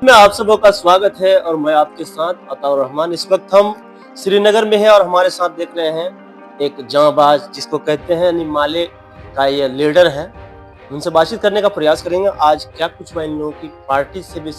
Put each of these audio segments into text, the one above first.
में आप सबों का स्वागत है और मैं आपके साथ अताउर रहमान। इस वक्त हम श्रीनगर में हैं और हमारे साथ देख रहे हैं एक जांबाज जिसको कहते हैं, यानी माले का ये लीडर है। उनसे बातचीत करने का प्रयास करेंगे। आज क्या कुछ हुआ इन लोगों की पार्टी से भी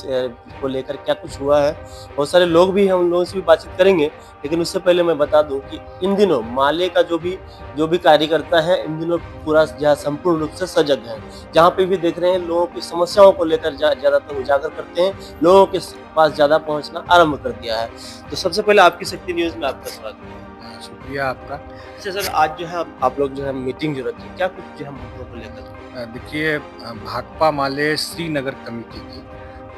को लेकर क्या कुछ हुआ है। बहुत सारे लोग भी हैं, उन लोगों से भी बातचीत करेंगे। लेकिन उससे पहले मैं बता दूं कि इन दिनों माले का जो भी कार्यकर्ता है, इन दिनों पूरा संपूर्ण रूप से सजग है। जहाँ पे भी देख रहे हैं, लोगों की समस्याओं को लेकर ज्यादातर उजागर करते हैं, लोगों के पास ज्यादा पहुंचना आरंभ कर दिया है। तो सबसे पहले आपकी शक्ति न्यूज में आपका स्वागत है। शुक्रिया आपका। अच्छा सर, आज जो है आप लोग जो है मीटिंग जो रखी, क्या कुछ जो है मुद्दों को लेकर? देखिए, भाकपा माले श्रीनगर कमेटी की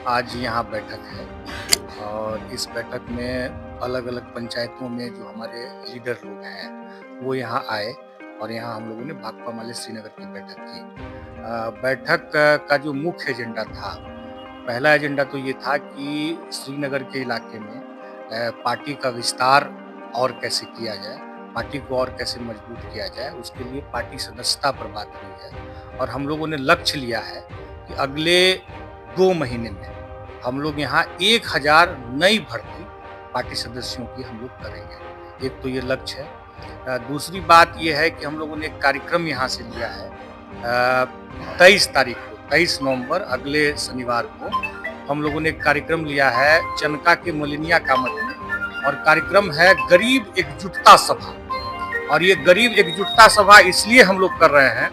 आज यहाँ बैठक है और इस बैठक में अलग अलग पंचायतों में जो हमारे लीडर लोग हैं वो यहाँ आए और यहाँ हम लोगों ने भाकपा माले श्रीनगर की बैठक की। बैठक का जो मुख्य एजेंडा था, पहला एजेंडा तो ये था कि श्रीनगर के इलाके में पार्टी का विस्तार और कैसे किया जाए, पार्टी को और कैसे मजबूत किया जाए, उसके लिए पार्टी सदस्यता पर बात हुई है। और हम लोगों ने लक्ष्य लिया है कि अगले 2 महीने में हम लोग यहाँ 1000 नई भर्ती पार्टी सदस्यों की हम लोग करेंगे। एक तो ये लक्ष्य है। दूसरी बात ये है कि हम लोगों ने एक कार्यक्रम यहाँ से लिया है 23 तारीख को, 23 नवंबर अगले शनिवार को हम लोगों ने एक कार्यक्रम लिया है चनका के मलिनिया कामत में, और कार्यक्रम है गरीब एकजुटता सभा। और ये गरीब एकजुटता सभा इसलिए हम लोग कर रहे हैं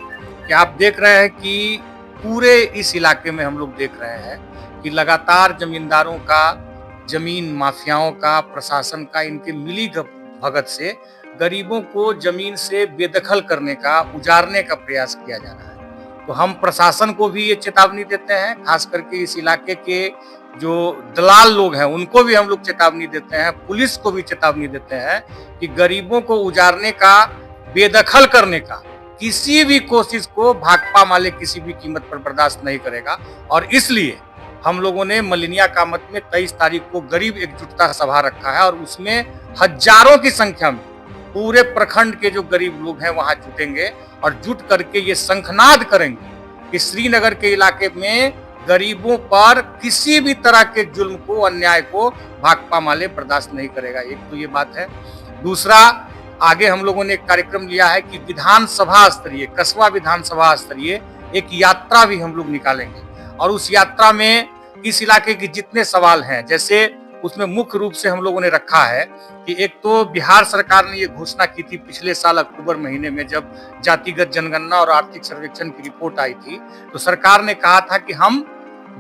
कि आप देख रहे हैं कि पूरे इस इलाके में हम लोग देख रहे हैं कि लगातार जमींदारों का, जमीन माफियाओं का, प्रशासन का, इनके मिली भगत से गरीबों को जमीन से बेदखल करने का, उजारने का प्रयास किया जा रहा है। तो हम प्रशासन को भी ये चेतावनी देते हैं, खास करके इस इलाके के जो दलाल लोग हैं उनको भी हम लोग चेतावनी देते हैं, पुलिस को भी चेतावनी देते हैं कि गरीबों को उजारने का, बेदखल करने का किसी भी कोशिश को भाकपा माले किसी भी कीमत पर बर्दाश्त नहीं करेगा। और इसलिए हम लोगों ने मलिनिया कामत में 23 तारीख को गरीब एकजुटता सभा रखा है और उसमें हजारों की संख्या में पूरे प्रखंड के जो गरीब लोग हैं वहां जुटेंगे और जुट करके ये शंखनाद करेंगे कि श्रीनगर के इलाके में गरीबों पर किसी भी तरह के जुल्म को, अन्याय को भाकपा माले बर्दाश्त नहीं करेगा। एक तो ये बात है। दूसरा, आगे हम लोगों ने एक कार्यक्रम लिया है कि विधानसभा स्तरीय, कस्बा विधानसभा स्तरीय एक यात्रा भी हम लोग निकालेंगे। और उस यात्रा में इस इलाके के जितने सवाल हैं, जैसे उसमें मुख्य रूप से हम लोगों ने रखा है कि एक तो बिहार सरकार ने ये घोषणा की थी पिछले साल अक्टूबर महीने में, जब जातिगत जनगणना और आर्थिक सर्वेक्षण की रिपोर्ट आई थी, तो सरकार ने कहा था कि हम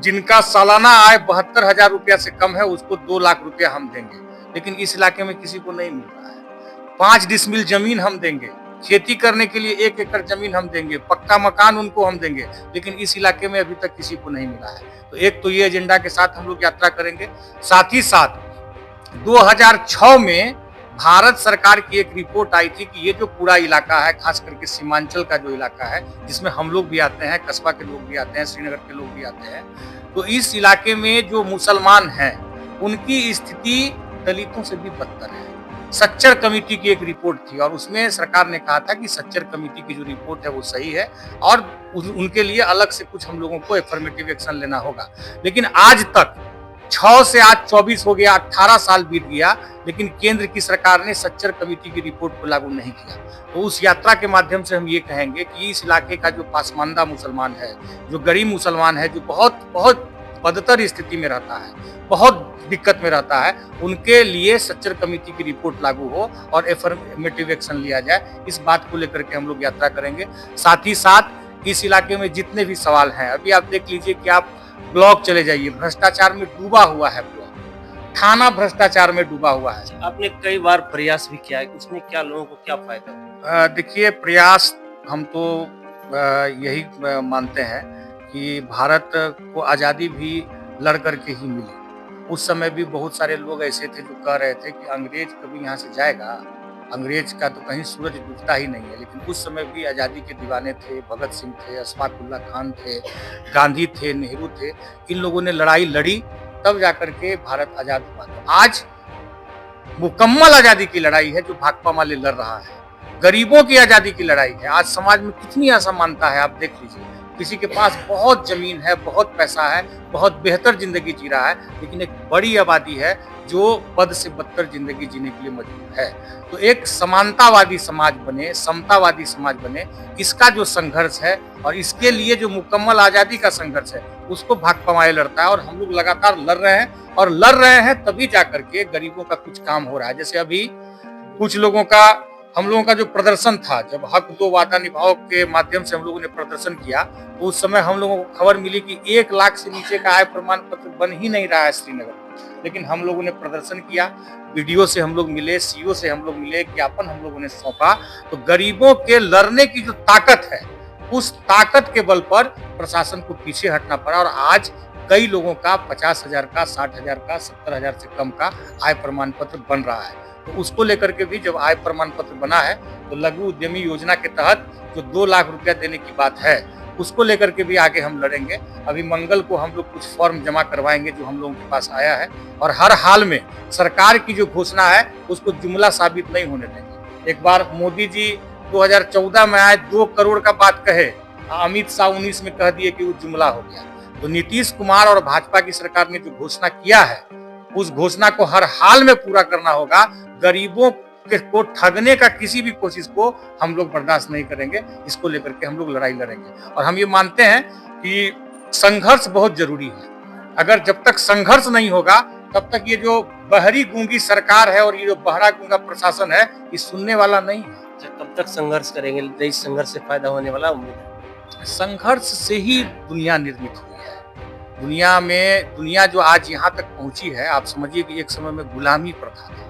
जिनका सालाना आय 72,000 रुपया से कम है उसको 2 लाख रुपया हम देंगे। लेकिन इस इलाके में किसी को नहीं मिल रहा है। 5 डिसमिल जमीन हम देंगे, खेती करने के लिए 1 एकड़ जमीन हम देंगे, पक्का मकान उनको हम देंगे, लेकिन इस इलाके में अभी तक किसी को नहीं मिला है। तो एक तो ये एजेंडा के साथ हम लोग यात्रा करेंगे। साथ ही साथ 2006 में भारत सरकार की एक रिपोर्ट आई थी कि ये जो पूरा इलाका है, खास करके सीमांचल का जो इलाका है, जिसमें हम लोग भी आते हैं, कस्बा के लोग भी आते हैं, श्रीनगर के लोग भी आते हैं, तो इस इलाके में जो मुसलमान हैं उनकी स्थिति दलितों से भी बदतर है। सच्चर कमेटी की एक रिपोर्ट थी और उसमें सरकार ने कहा था कि सच्चर कमेटी की जो रिपोर्ट है वो सही है और उनके लिए अलग से कुछ हम लोगों को एफर्मेटिव एक्शन लेना होगा। लेकिन आज तक 6 से आज 24 हो गया, 18 साल बीत गया, लेकिन केंद्र की सरकार ने सच्चर कमेटी की रिपोर्ट को लागू नहीं किया। तो उस यात्रा के माध्यम से हम ये कहेंगे कि इस इलाके का जो पासमानदा मुसलमान है, जो गरीब मुसलमान है, जो बहुत बहुत बदतर स्थिति में रहता है, बहुत दिक्कत में रहता है, उनके लिए सच्चर कमेटी की रिपोर्ट लागू हो और एफर्मेटिव एक्शन लिया जाए। इस बात को लेकर के हम लोग यात्रा करेंगे। साथ ही साथ इस इलाके में जितने भी सवाल हैं, अभी आप देख लीजिए कि आप ब्लॉक चले जाइए, भ्रष्टाचार में डूबा हुआ है ब्लॉक, थाना भ्रष्टाचार में डूबा हुआ है। आपने कई बार प्रयास भी किया है, उसमें क्या लोगों को क्या फायदा हुआ? देखिए, प्रयास हम तो यही मानते हैं कि भारत को आज़ादी भी लड़ करके ही मिली। उस समय भी बहुत सारे लोग ऐसे थे जो कह रहे थे कि अंग्रेज कभी यहाँ से जाएगा, अंग्रेज का तो कहीं सूरज डूबता ही नहीं है। लेकिन उस समय भी आज़ादी के दीवाने थे, भगत सिंह थे, अशफाकुल्ला खान थे, गांधी थे, नेहरू थे। इन लोगों ने लड़ाई लड़ी, तब जाकर के भारत आज़ाद हुआ। तो आज मुकम्मल आज़ादी की लड़ाई है जो भाकपा माले लड़ रहा है, गरीबों की आज़ादी की लड़ाई है। आज समाज में कितनी असमानता है, आप देख लीजिए। किसी के पास बहुत जमीन है, बहुत पैसा है, बहुत बेहतर जिंदगी जी रहा है, लेकिन एक बड़ी आबादी है जो पद से बदतर जिंदगी जीने के लिए मजबूर है। तो एक समानतावादी समाज बने, समतावादी समाज बने, इसका जो संघर्ष है और इसके लिए जो मुकम्मल आजादी का संघर्ष है, उसको भाकपा माले लड़ता है और हम लोग लगातार लड़ रहे हैं और लड़ रहे हैं तभी जाकर के गरीबों का कुछ काम हो रहा है। जैसे अभी कुछ लोगों का, हम लोगों का जो प्रदर्शन था, जब हक दो वादा निभाओ के माध्यम से हम लोगों ने प्रदर्शन किया, तो उस समय हम लोगों को खबर मिली कि 1 लाख से नीचे का आय प्रमाण पत्र बन ही नहीं रहा है श्रीनगर में। लेकिन हम लोगों ने प्रदर्शन किया, वीडियो से हम लोग मिले, सीओ से हम लोग मिले, ज्ञापन हम लोगों ने सौंपा। तो गरीबों के लड़ने की जो ताकत है, उस ताकत के बल पर प्रशासन को पीछे हटना पड़ा और आज कई लोगों का 50,000 का, 60,000 का, 70,000 से कम का आय प्रमाण पत्र बन रहा है। तो उसको लेकर के भी जब आय प्रमाण पत्र बना है, तो लघु उद्यमी योजना के तहत जो 2 लाख रुपया देने की बात है, उसको लेकर के भी आगे हम लड़ेंगे। अभी मंगल को हम लोग कुछ फॉर्म जमा करवाएंगे जो हम लोगों के पास आया है, और हर हाल में सरकार की जो घोषणा है उसको जुमला साबित नहीं होने देंगे। एक बार मोदी जी 2014 में आए, 2 करोड़ का बात कहे, अमित शाह 19 में कह दिए कि वो जुमला हो गया। तो नीतीश कुमार और भाजपा की सरकार ने जो घोषणा किया है, उस घोषणा को हर हाल में पूरा करना होगा। गरीबों को ठगने का किसी भी कोशिश को हम लोग बर्दाश्त नहीं करेंगे। इसको लेकर के हम लोग लड़ाई लड़ेंगे और हम ये मानते हैं कि संघर्ष बहुत जरूरी है। अगर जब तक संघर्ष नहीं होगा तब तक ये जो बहरी गूंगी सरकार है और ये जो बहरा गूंगा प्रशासन है, ये सुनने वाला नहीं है। कब तक संघर्ष करेंगे? इस संघर्ष से फायदा होने वाला उम्मीद है? संघर्ष से ही दुनिया निर्मित हुई है। दुनिया जो आज यहाँ तक पहुंची है, आप समझिए कि एक समय में गुलामी प्रथा था।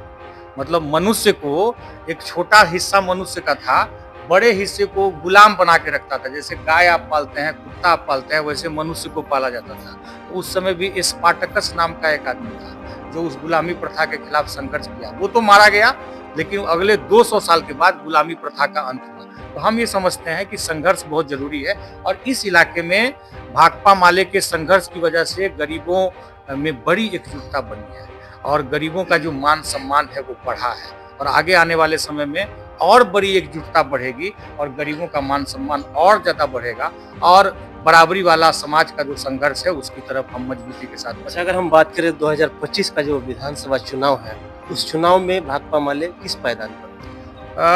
मतलब मनुष्य को, एक छोटा हिस्सा मनुष्य का था, बड़े हिस्से को गुलाम बना के रखता था। जैसे गाय आप पालते हैं, कुत्ता आप पालते हैं, वैसे मनुष्य को पाला जाता था। उस समय भी स्पार्टकस नाम का एक आदमी था जो उस गुलामी प्रथा के खिलाफ संघर्ष किया। वो तो मारा गया, लेकिन अगले 200 साल के बाद गुलामी प्रथा का अंत हुआ। तो हम ये समझते हैं कि संघर्ष बहुत जरूरी है और इस इलाके में भाकपा माले के संघर्ष की वजह से गरीबों में बड़ी एकजुटता बनी है और गरीबों का जो मान सम्मान है वो बढ़ा है और आगे आने वाले समय में और बड़ी एकजुटता बढ़ेगी और गरीबों का मान सम्मान और ज्यादा बढ़ेगा और बराबरी वाला समाज का जो संघर्ष है उसकी तरफ हम मजबूती के साथ। अच्छा, अगर हम बात करें 2025 का जो विधानसभा चुनाव है, उस चुनाव में भाकपा माले किस पायदान पर?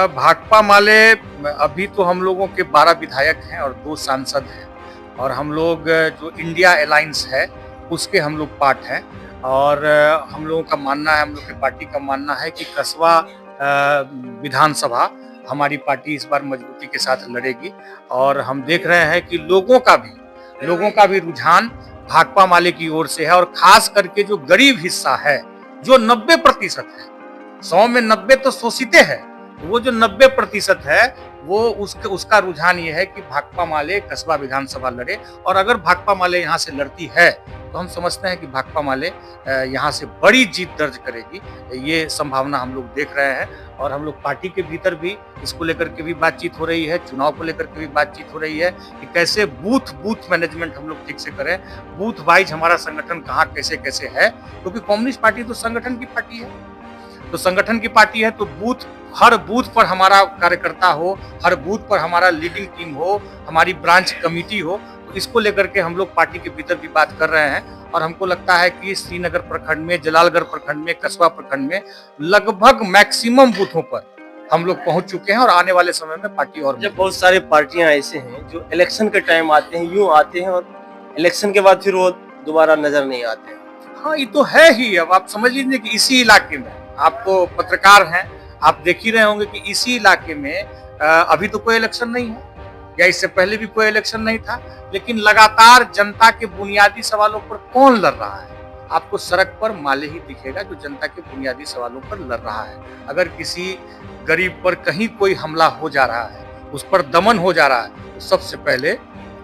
भाकपा माले, अभी तो हम लोगों के 12 विधायक हैं और 2 सांसद हैं और हम लोग जो इंडिया अलायंस है उसके हम लोग पार्ट हैं और हम लोगों का मानना है, हम लोग की पार्टी का मानना है कि कसबा विधानसभा हमारी पार्टी इस बार मजबूती के साथ लड़ेगी और हम देख रहे हैं कि लोगों का भी रुझान भाकपा माले की ओर से है और खास करके जो गरीब हिस्सा है जो 90% है, 100 में 90 तो शोषित है, वो जो 90% है वो उसका रुझान ये है कि भाकपा माले कसबा विधानसभा लड़े और अगर भाकपा माले यहाँ से लड़ती है तो हम समझते हैं कि भाकपा माले यहाँ से बड़ी जीत दर्ज करेगी। ये संभावना हम लोग देख रहे हैं और हम लोग पार्टी के भीतर भी इसको लेकर के भी बातचीत हो रही है, चुनाव को लेकर के भी बातचीत हो रही है कि कैसे बूथ मैनेजमेंट हम लोग ठीक से करें, बूथ वाइज हमारा संगठन कहाँ कैसे कैसे है, क्योंकि कम्युनिस्ट पार्टी तो संगठन की पार्टी है। तो संगठन की पार्टी है तो हर बूथ पर हमारा कार्यकर्ता हो, हर बूथ पर हमारा लीडिंग टीम हो, हमारी ब्रांच कमेटी हो। तो इसको लेकर के हम लोग पार्टी के भीतर भी बात कर रहे हैं और हमको लगता है कि श्रीनगर प्रखंड में, जलालगढ़ प्रखंड में, कसबा प्रखंड में लगभग मैक्सिमम बूथों पर हम लोग पहुंच चुके हैं और आने वाले समय में पार्टी और जब बहुत सारे पार्टियां ऐसे हैं जो इलेक्शन के टाइम आते हैं, यूं आते हैं और इलेक्शन के बाद फिर वो दोबारा नजर नहीं आते हैं। हाँ, ये तो है ही। अब आप समझ लीजिए कि इसी इलाके में, आप तो पत्रकार हैं, आप देख ही रहे होंगे कि इसी इलाके में अभी तो कोई इलेक्शन नहीं है या इससे पहले भी कोई इलेक्शन नहीं था, लेकिन लगातार जनता के बुनियादी सवालों पर कौन लड़ रहा है? आपको सड़क पर माले ही दिखेगा जो जनता के बुनियादी सवालों पर लड़ रहा है। अगर किसी गरीब पर कहीं कोई हमला हो जा रहा है, उस पर दमन हो जा रहा है, तो सबसे पहले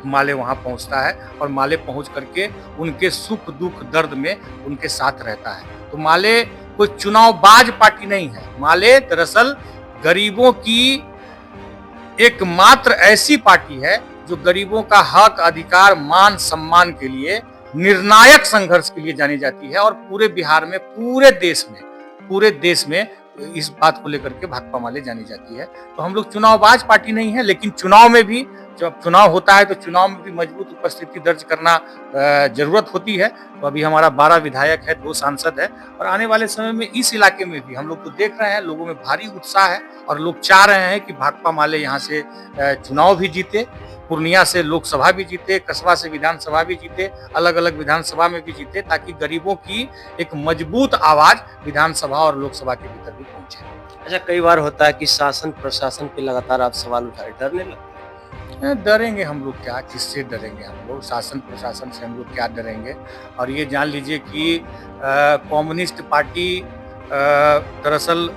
माले वहां पहुंचता है और माले पहुंच करके उनके सुख दुख दर्द में उनके साथ रहता है। तो माले कोई चुनावबाज पार्टी नहीं है। माले दरअसल गरीबों की एकमात्र ऐसी पार्टी है जो गरीबों का हक, अधिकार, मान सम्मान के लिए निर्णायक संघर्ष के लिए जानी जाती है और पूरे बिहार में, पूरे देश में इस बात को लेकर के भाकपा माले जानी जाती है। तो हम लोग चुनावबाज पार्टी नहीं है, लेकिन चुनाव में भी जब चुनाव होता है तो चुनाव में भी मजबूत उपस्थिति दर्ज करना जरूरत होती है। तो अभी हमारा 12 विधायक है, 2 सांसद है और आने वाले समय में इस इलाके में भी हम लोग तो देख रहे हैं लोगों में भारी उत्साह है और लोग चाह रहे हैं कि भाकपा माले यहाँ से चुनाव भी जीते, पूर्णिया से लोकसभा भी जीते, कसबा से विधानसभा भी जीते, अलग अलग विधानसभा में भी जीते, ताकि गरीबों की एक मजबूत आवाज विधानसभा और लोकसभा के भीतर भी पहुंचे। अच्छा, कई बार होता है कि शासन प्रशासन पे लगातार आप सवाल उठाए, डरने लगते डरेंगे हम लोग क्या, किससे डरेंगे हम लोग, शासन प्रशासन से हम लोग क्या डरेंगे। और ये जान लीजिए कि कम्युनिस्ट पार्टी दरअसल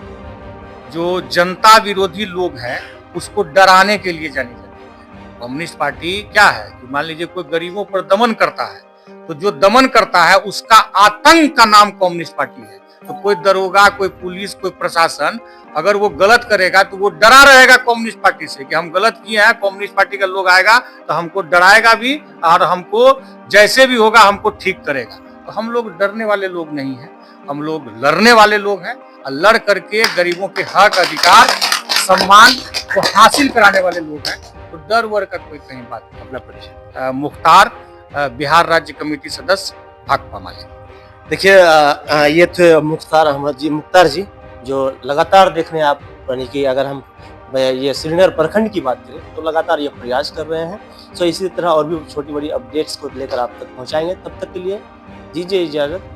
जो जनता विरोधी लोग हैं उसको डराने के लिए जानी जाती है। कम्युनिस्ट पार्टी क्या है कि मान लीजिए कोई गरीबों पर दमन करता है तो जो दमन करता है उसका आतंक का नाम कम्युनिस्ट पार्टी है। तो कोई दरोगा, कोई पुलिस, कोई प्रशासन अगर वो गलत करेगा तो वो डरा रहेगा कम्युनिस्ट पार्टी से कि हम गलत किए हैं, कम्युनिस्ट पार्टी का लोग आएगा तो हमको डराएगा भी और हमको जैसे भी होगा हमको ठीक करेगा। तो हम लोग डरने वाले लोग नहीं हैं, हम लोग लड़ने वाले लोग हैं और लड़ करके गरीबों के हक, अधिकार, सम्मान को हासिल कराने वाले लोग हैं। तो डर वर का कोई कहीं बात नहीं। अपना परिचय। मुख्तार, बिहार राज्य कमेटी सदस्य, भाकपा माले। देखिए, ये थे मुख्तार अहमद जी, मुख्तार जी, जो लगातार देख रहे हैं आप, यानी कि अगर हम ये श्रीनगर प्रखंड की बात करें तो लगातार ये प्रयास कर रहे हैं। सो इसी तरह और भी छोटी बड़ी अपडेट्स को लेकर आप तक पहुंचाएंगे। तब तक के लिए दीजिए इजाजत।